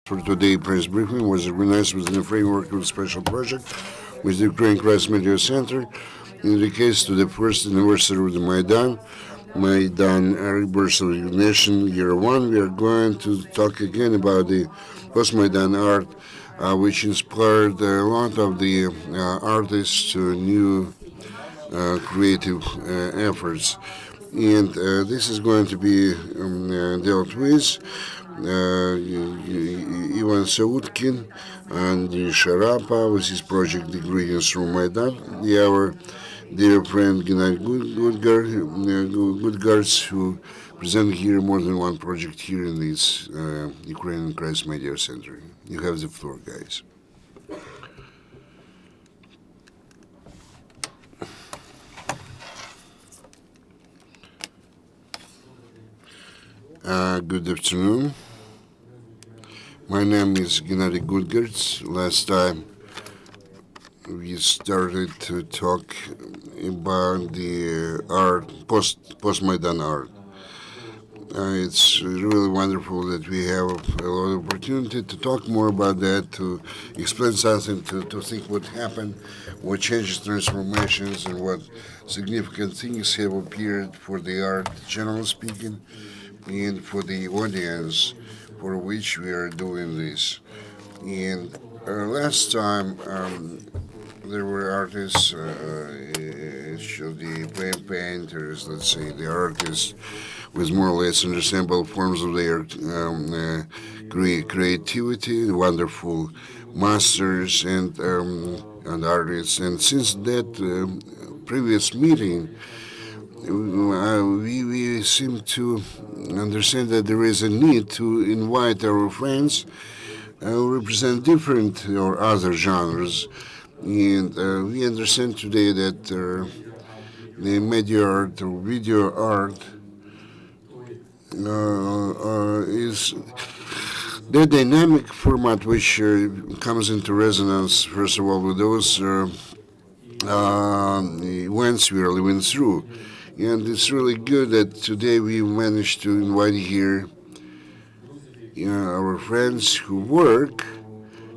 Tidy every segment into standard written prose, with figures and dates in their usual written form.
For today's press briefing was organized within the framework of a special project with the Ukraine Crisis Media Center in the case to the first anniversary of the Maidan Rebirth of Recognition Year 1. We are going to talk again about the Post-Maidan Art, which inspired a lot of the artists to new creative efforts. And this is going to be dealt with Ivan Sautkin and Sharapa with his project The Greetings from Maidan. Our dear friend Gennadiy Gutgarz, who presented here more than one project here in this Ukrainian Crisis Media Center. You have the floor, guys. Good afternoon. My name is Gennadiy Gutgarz. Last time we started to talk about the post-Maidan art. It's really wonderful that we have a lot of opportunity to talk more about that, to explain something, to think what happened, what changes, transformations, and what significant things have appeared for the art, generally speaking, and for the audience for which we are doing this. And last time there were artists, the painters, let's say, the artists with more or less understandable forms of their creativity, wonderful masters and artists. And since that previous meeting, we seem to understand that there is a need to invite our friends who represent different or other genres. And we understand today that the media art or video art is the dynamic format which comes into resonance, first of all, with those events we are living through. And it's really good that today we managed to invite here our friends who work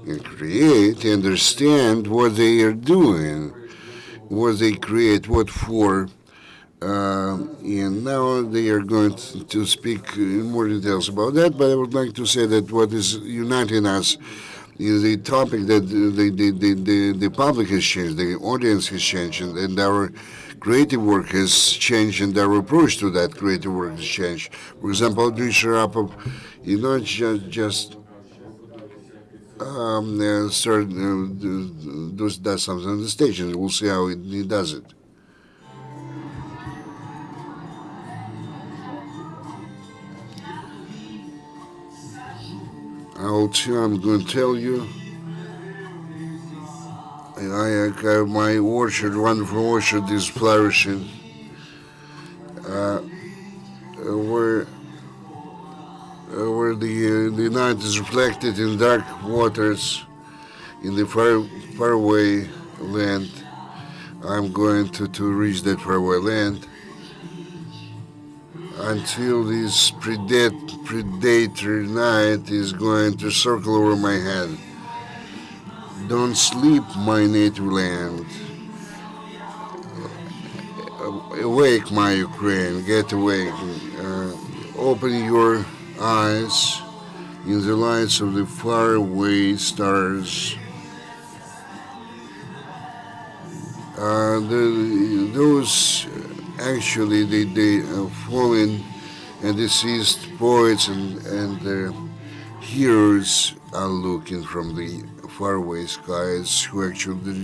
and create, understand what they are doing, what they create, what for. And now they are going to speak in more details about that. But I would like to say that what is uniting us is the topic that the public has changed, the audience has changed, and our creative work has changed, and our approach to that creative work has changed. For example, Andriy Sharapa, not just does something on the stage, and we'll see how he does it. I'm going to tell you. My orchard, wonderful orchard, is flourishing. Where the night is reflected in dark waters in the faraway land. I'm going to reach that faraway land until this predator night is going to circle over my head. Don't sleep, my native land. Awake, my Ukraine, get awake. Open your eyes in the lights of the faraway stars. Those actually the fallen and deceased poets and their heroes are looking from the faraway skies, who actually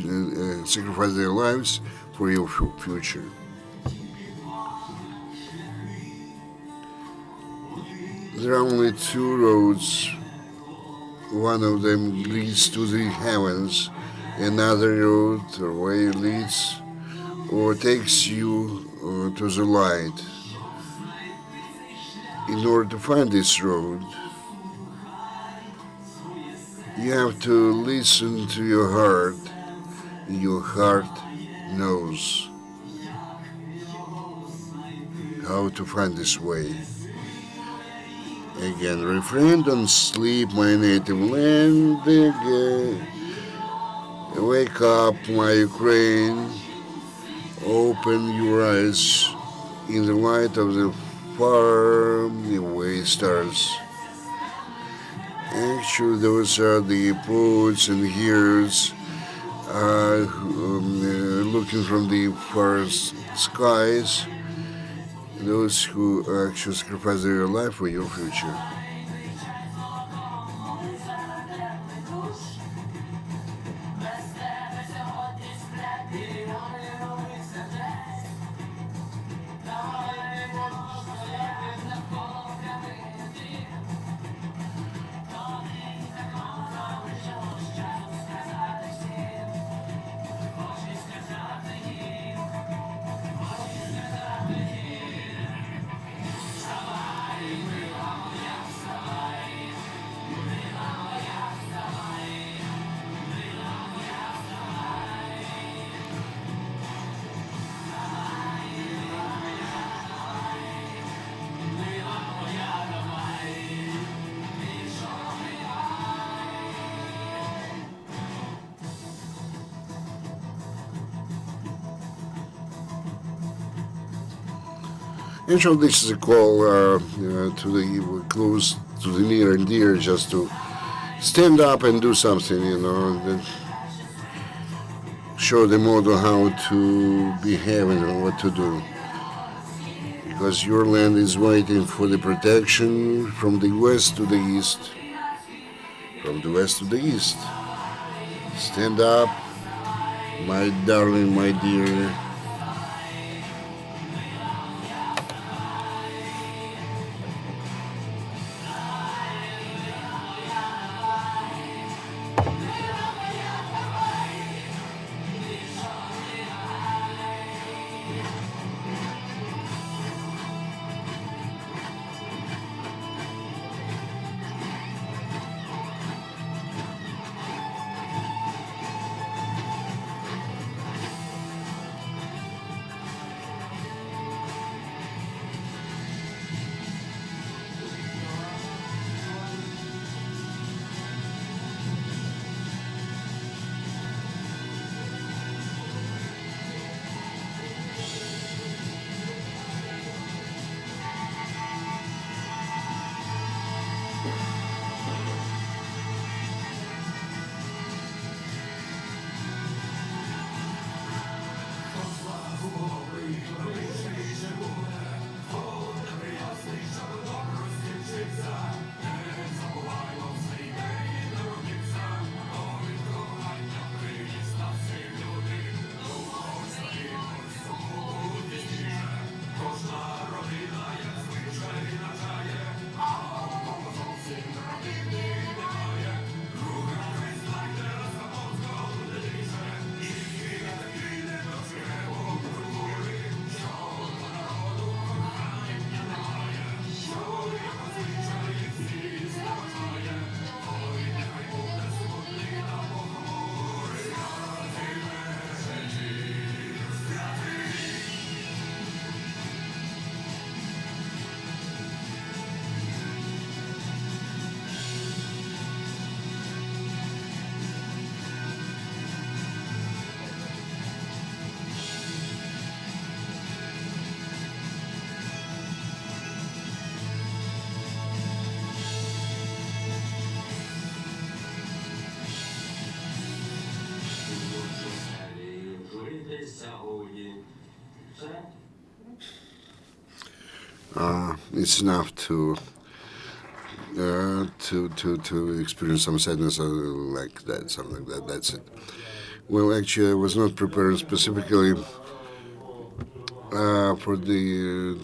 sacrifice their lives for your future. There are only two roads. One of them leads to the heavens, another road or way leads or takes you to the light. In order to find this road, you have to listen to your heart. Your heart knows how to find this way. Again, refrain, don't sleep, my native land. Wake up, my Ukraine. Open your eyes in the light of the far away stars. Actually, those are the poets and heroes looking from the far skies, those who actually sacrifice their life for your future. And so this is a call to the close to the near and dear, just to stand up and do something, and show the model how to behave and what to do. Because your land is waiting for the protection from the west to the east. From the west to the east. Stand up, my darling, my dear. It's enough to experience some sadness like that, something like that. That's it. Well, actually, I was not prepared specifically for the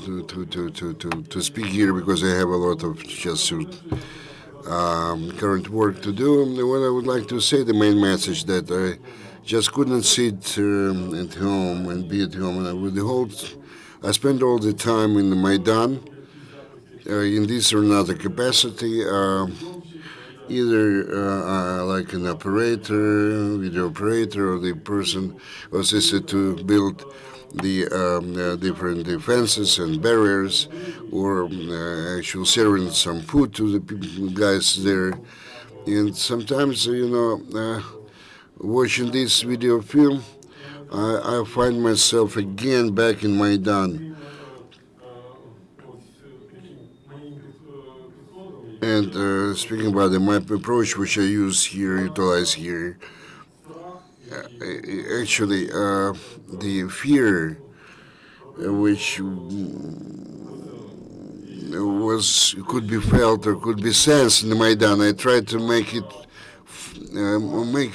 to speak here because I have a lot of just current work to do. And what I would like to say, the main message that I just couldn't sit at home and be at home, and I spent all the time in the Maidan in this or another capacity. either like an operator, video operator, or the person who assisted to build the different defenses and barriers, or actually serving some food to the guys there. And sometimes, watching this video film, I find myself again back in Maidan. And speaking about the map approach, which I utilize here, actually, the fear which could be felt or could be sensed in the Maidan, I tried to make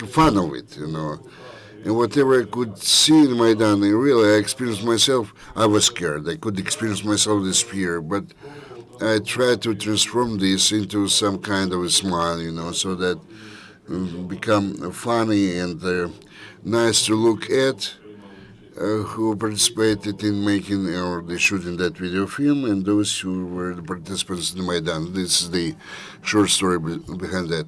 fun of it, And whatever I could see in Maidan, I experienced myself. I was scared. I could experience myself this fear, but I tried to transform this into some kind of a smile, so that become funny and nice to look at. Who participated in making or the shooting that video film, and those who were the participants in the Maidan. This is the short story behind that.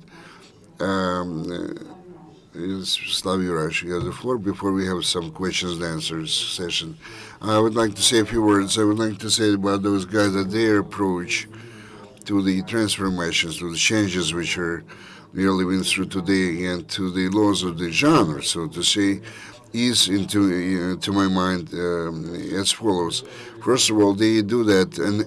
Slav Yurash, you have the floor before we have some questions and answers session. I would like to say a few words. I would like to say about those guys that their approach to the transformations, to the changes which we are living through today, and to the laws of the genre, so to say, is into to my mind as follows. First of all, they do that, and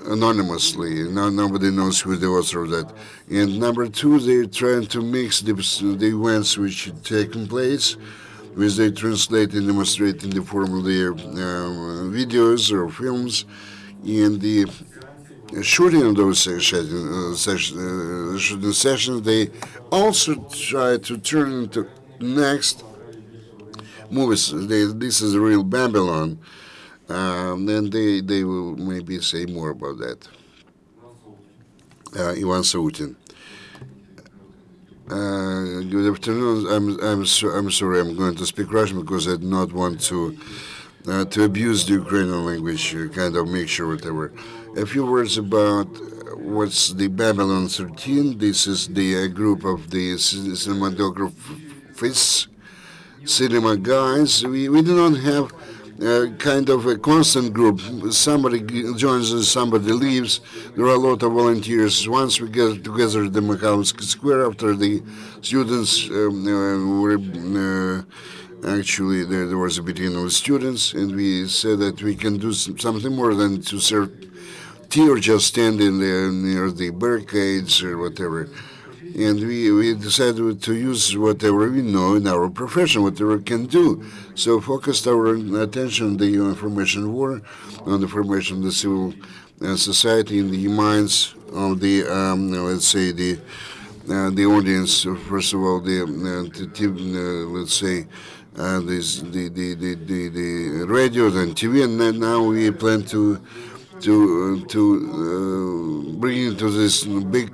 anonymously. Now nobody knows who the author of that. And number two, they're trying to mix the events which taken place, which they translate and demonstrate in the form of their videos or films, and the shooting of those shooting sessions, they also try to turn into next movies. This is real Babylon, and they will maybe say more about that. Ivan Sautkin. Good afternoon. I'm sorry. I'm going to speak Russian because I do not want to abuse the Ukrainian language, kind of mixture, whatever. A few words about what's the Babylon 13. This is the group of the cinematographers, cinema guys. We do not have kind of a constant group. Somebody joins us, somebody leaves. There are a lot of volunteers. Once we get together at the Mikhailsky Square after the students were actually there was a meeting with students, and we said that we can do something more than to serve tea or just stand in there near the barricades or whatever. And we decided to use whatever we know in our profession, whatever we can do. So focused our attention on the information war, on the formation of the civil society in the minds of the, let's say, the audience. First of all, let's say, the radio, then TV, and then now we plan to bring into this big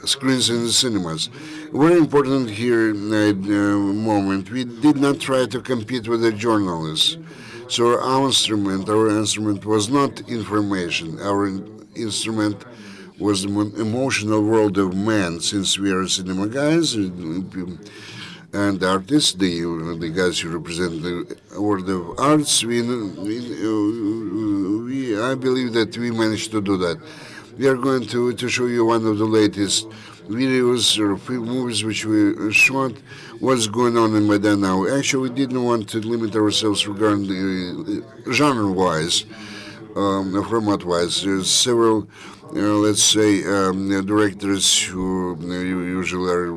screens in the cinemas. Very important here moment. We did not try to compete with the journalists. So our instrument was not information. Our instrument was the emotional world of man. Since we are cinema guys and artists, the guys who represent the world of arts, I believe that we managed to do that. We are going to show you one of the latest videos or movies which we shot. What's going on in Maidan now? Actually, we didn't want to limit ourselves regarding the genre-wise, format-wise. There's several, let's say, directors who usually are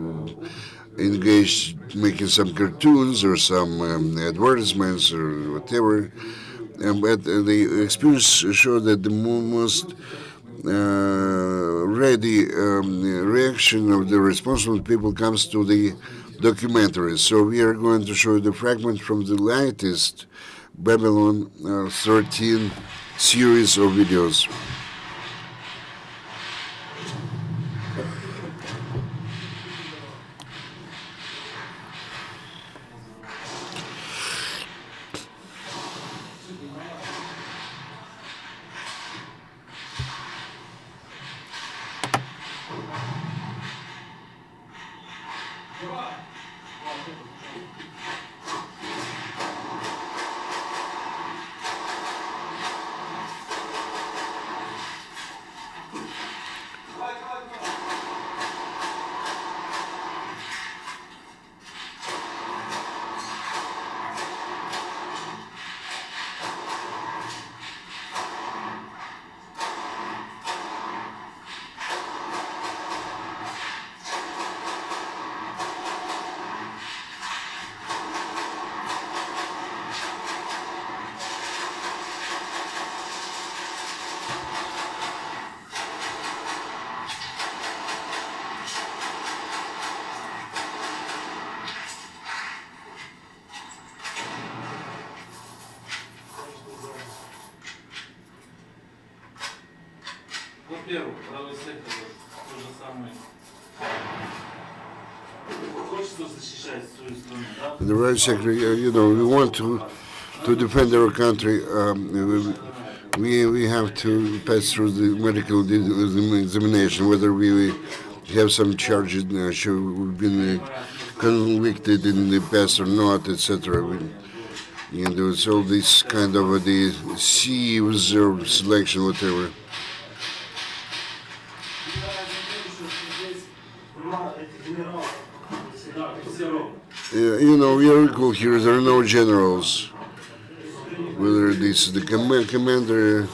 engaged making some cartoons or some advertisements or whatever. But the experience showed that the most ready reaction of the responsible people comes to the documentaries. So we are going to show the fragment from the latest Babylon 13 series of videos. Во-первых, правый сектор то же самое. Хочется защищать свою страну, да? The right sector, we want to defend our country. We have to pass through the medical examination, whether we have some charges, we've been convicted in the past or not, etc. It's all this kind of the sieves or selection, whatever. We are equal here. There are no generals. Whether this is the commander,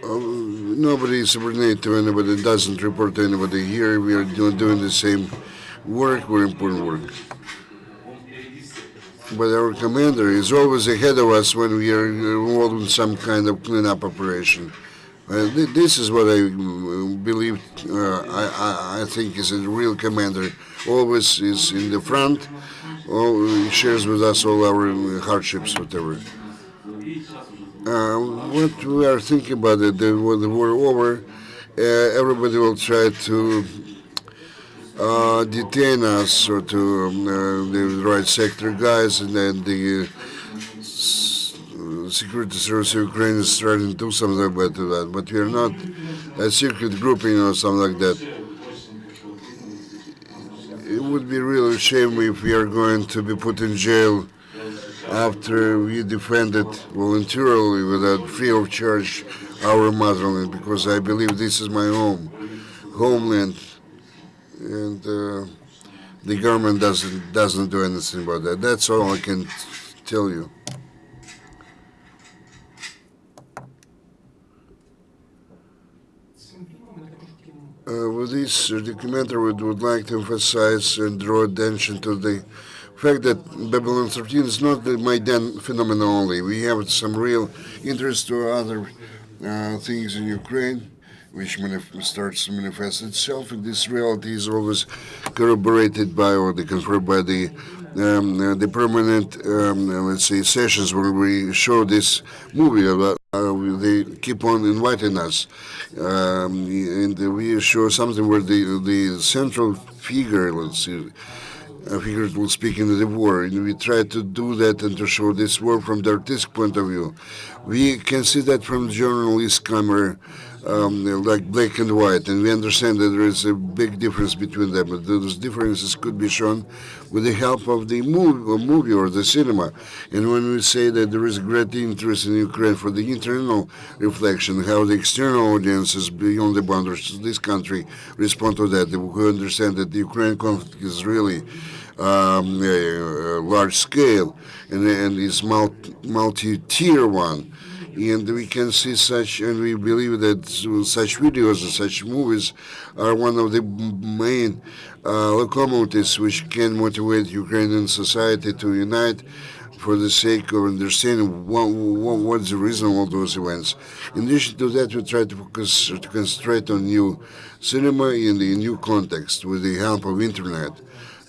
nobody is subordinate to anybody. Doesn't report to anybody. Here we are doing the same work, very important work. But our commander is always ahead of us when we are involved in some kind of cleanup operation. This is what I believe. I think is a real commander. Always is in the front. He shares with us all our hardships, whatever. What we are thinking about it, when the war over, everybody will try to detain us or to the right sector guys, and then the security service of Ukraine is trying to do something about that. But we are not a secret grouping or something like that. It would be really a shame if we are going to be put in jail after we defended voluntarily without free of charge our motherland, because I believe this is my homeland, and the government doesn't do anything about that. That's all I can tell you. With this documentary, we would like to emphasize and draw attention to the fact that Babylon 13 is not the Maidan phenomenon only. We have some real interest to other things in Ukraine, which starts to manifest itself, and this reality is always corroborated by or confirmed by the permanent, let's say, sessions where we show this movie about. They keep on inviting us, and we show something where the central figure, let's see, figures will speak in the war, and we try to do that and to show this war from the artistic point of view. We can see that from journalist camera, like black and white, and we understand that there is a big difference between them. But those differences could be shown with the help of the movie or the cinema. And when we say that there is great interest in Ukraine for the internal reflection, how the external audiences beyond the boundaries of this country respond to that, we understand that the Ukraine conflict is really large scale and is multi-tier one. And we can see such, and we believe that such videos and such movies are one of the main locomotives which can motivate Ukrainian society to unite for the sake of understanding what's the reason of all those events. In addition to that, we try to concentrate on new cinema in the new context with the help of internet,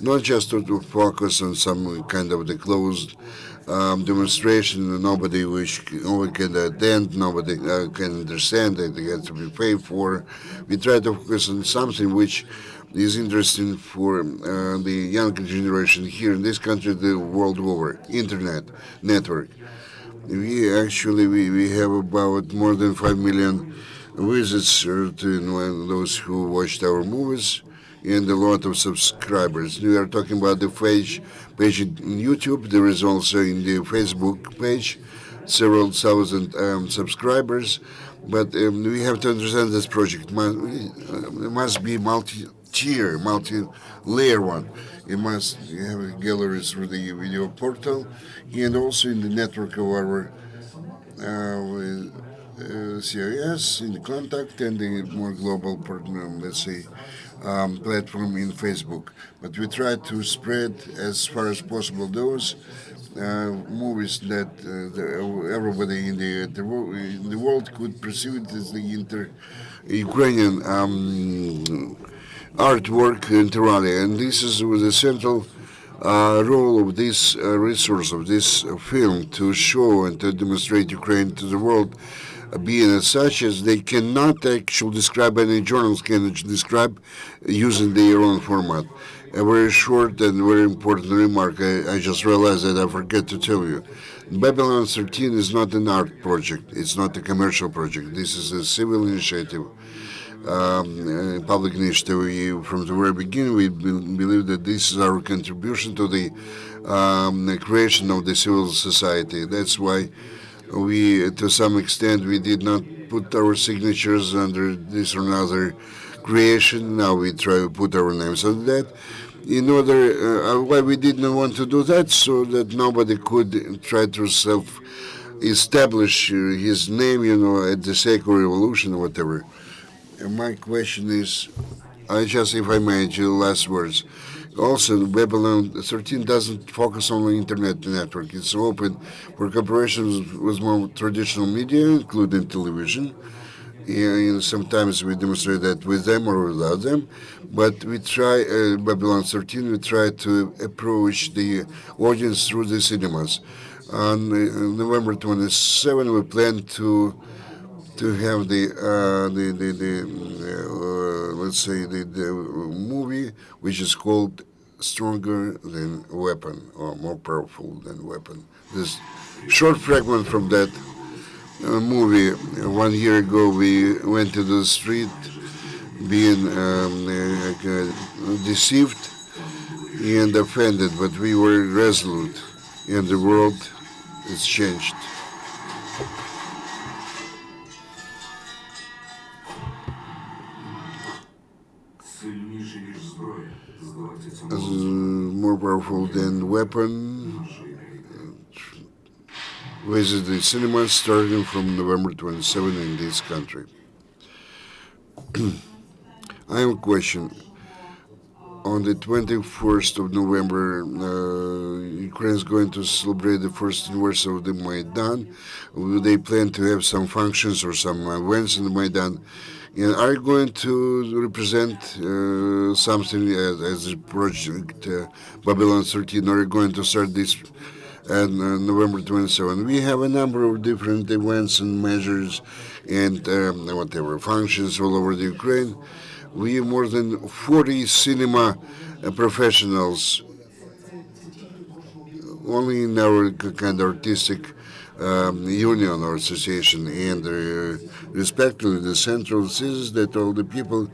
not just to focus on some kind of the closed demonstration, nobody can attend, nobody can understand it, they have to be paid for. We try to focus on something which is interesting for the younger generation here in this country, the world over, internet network. we have about more than 5 million visits to those who watched our movies and a lot of subscribers. We are talking about the page in YouTube. There is also in the Facebook page several thousand subscribers. But we have to understand this project must be multi-tier, multi-layer one. It must have galleries through the video portal and also in the network of our CIS in the contact and the more global partner, let's say, platform in Facebook. But we try to spread as far as possible those movies that everybody in the world could perceive it as the Ukrainian artwork entirely. And this is the central role of this resource, of this film, to show and to demonstrate Ukraine to the world, being as such as they cannot actually describe, any journals can describe using their own format. A very short and very important remark. I just realized that I forget to tell you. Babylon 13 is not an art project. It's not a commercial project. This is a civil initiative, public initiative. From the very beginning, we believe that this is our contribution to the creation of the civil society. That's why we, to some extent, we did not put our signatures under this or another creation. Now we try to put our names on that. In order, why we didn't want to do that, so that nobody could try to establish his name, at the sake of revolution or whatever. And my question is, if I may, last words. Also, Babylon 13 doesn't focus on the internet network. It's open for cooperation with more traditional media, including television. And sometimes we demonstrate that with them or without them. But we try, Babylon 13, we try to approach the audience through the cinemas. On November 27, we plan to have let's say the movie which is called Stronger Than Weapon, or More Powerful Than Weapon. This short fragment from that movie. 1 year ago we went to the street being deceived and offended, but we were resolute, and the world has changed. More powerful than weapon. Visit the cinemas starting from November 27 in this country. I have a question. On the 21st of November, Ukraine is going to celebrate the first anniversary of the Maidan. They plan to have some functions or some events in the Maidan. And are you going to represent something as a project Babylon 13? Or are you going to start this on November 27? We have a number of different events and measures and whatever functions all over the Ukraine. We have more than 40 cinema professionals only in our kind of artistic union or association, and respectively the central cities that all the people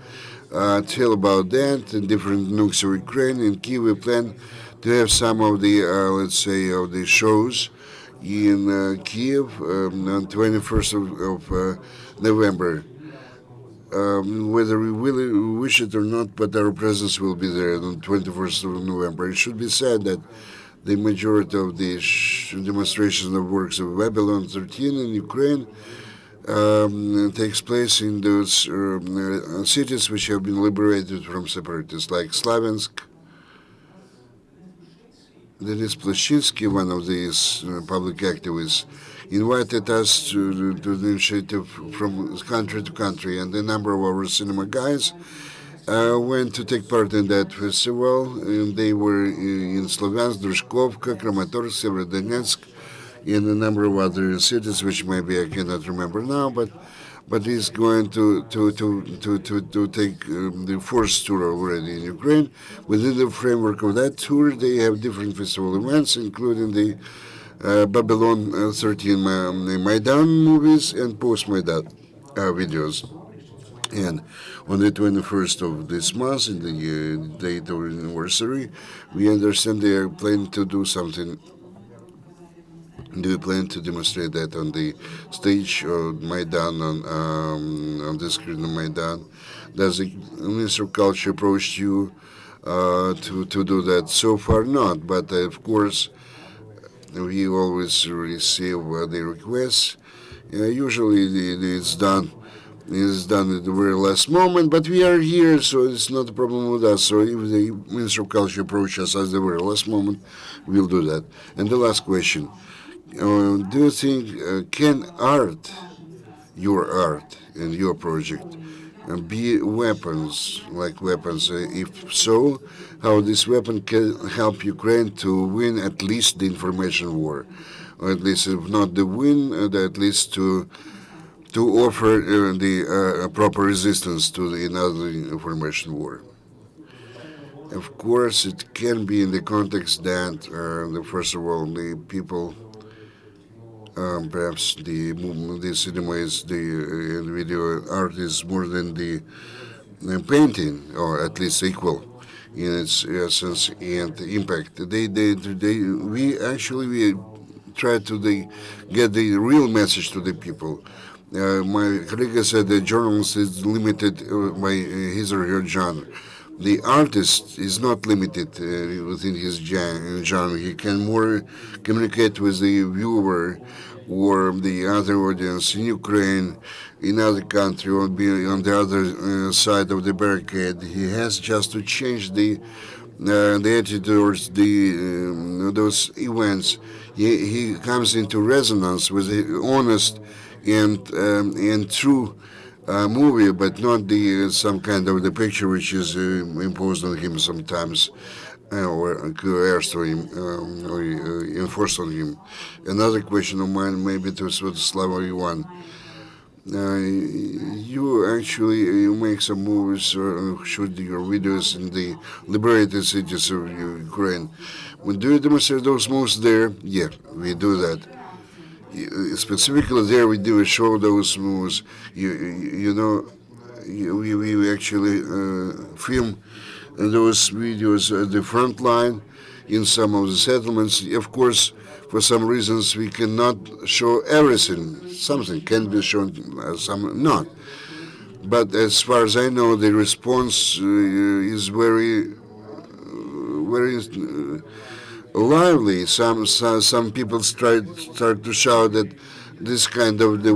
tell about that in different nooks of Ukraine. In Kyiv, we plan to have some of the, let's say, of the shows in Kyiv on 21st of November. Whether we really wish it or not, but our presence will be there on 21st of November. It should be said that the majority of the demonstrations of works of Babylon 13 in Ukraine takes place in those cities which have been liberated from separatists, like Slaviansk. Denis Plashchinsky, one of these public activists, invited us to the initiative from country to country, and a number of our cinema guys went to take part in that festival. And they were in Slavyansk, Drushkovka, Kramatorsk, Severodonetsk, and a number of other cities which maybe I cannot remember now, but he's going to take the first tour already in Ukraine. Within the framework of that tour, they have different festival events, including the Babylon 13 Maidan movies and Post-Maidan videos. And on the 21st of this month, in the date of anniversary, we understand they are planning to do something. Do you plan to demonstrate that on the stage of Maidan, on the screen of Maidan? Does the Minister of Culture approach you to do that? So far, not. But of course, we always receive the requests. Usually, it's done. It's done at the very last moment, but we are here, so it's not a problem with us. So if the Minister of Culture approaches us at the very last moment, we'll do that. And the last question. Do you think can art, your art and your project, be weapons, like weapons? If so, how this weapon can help Ukraine to win at least the information war, or at least if not the win, at least to offer the proper resistance to another information war. Of course, it can be in the context that, first of all, the people. Perhaps the cinema is the video art is more than the painting, or at least equal in its essence and impact. We try to get the real message to the people. My colleague said the journalist is limited by his or her genre. The artist is not limited within his genre. He can more communicate with the viewer or the other audience in Ukraine, in other country, or be on the other side of the barricade. He has just to change the attitude towards those events. He comes into resonance with the honest and true movie, but not the some kind of the picture which is imposed on him sometimes, or coerced or enforced on him. Another question of mine, maybe to Slava Ivan. You actually you make some movies or shoot your videos in the liberated cities of Ukraine. Do you demonstrate those movies there? Yeah, we do that. Specifically there, we do show those movies. We actually film those videos at the front line in some of the settlements. Of course, for some reasons, we cannot show everything. Something can be shown, some not. But as far as I know, the response is very, very lively. Some people start to shout that this kind of the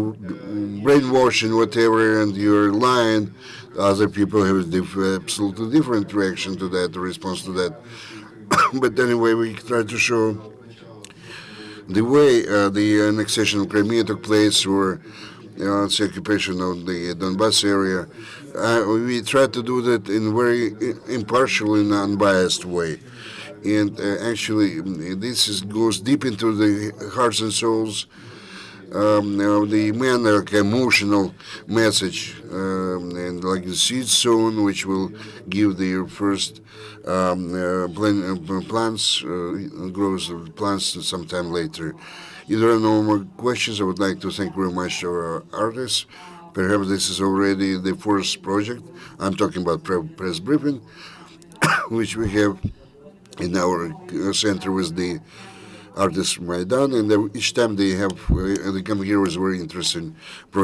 brainwashing, whatever, and you're lying. Other people have absolutely different reaction to that, response to that. But anyway, we try to show the way the annexation of Crimea took place, or the occupation of the Donbass area. We try to do that in very impartial and unbiased way. And actually, this goes deep into the hearts and souls the man, like emotional message, and like the seed sown, which will give the first plants, growth of plants sometime later. If there are no more questions, I would like to thank very much our artists. Perhaps this is already the first project. I'm talking about press briefing, which we have in our center with the artists from Maidan, and each time they come here with very interesting projects.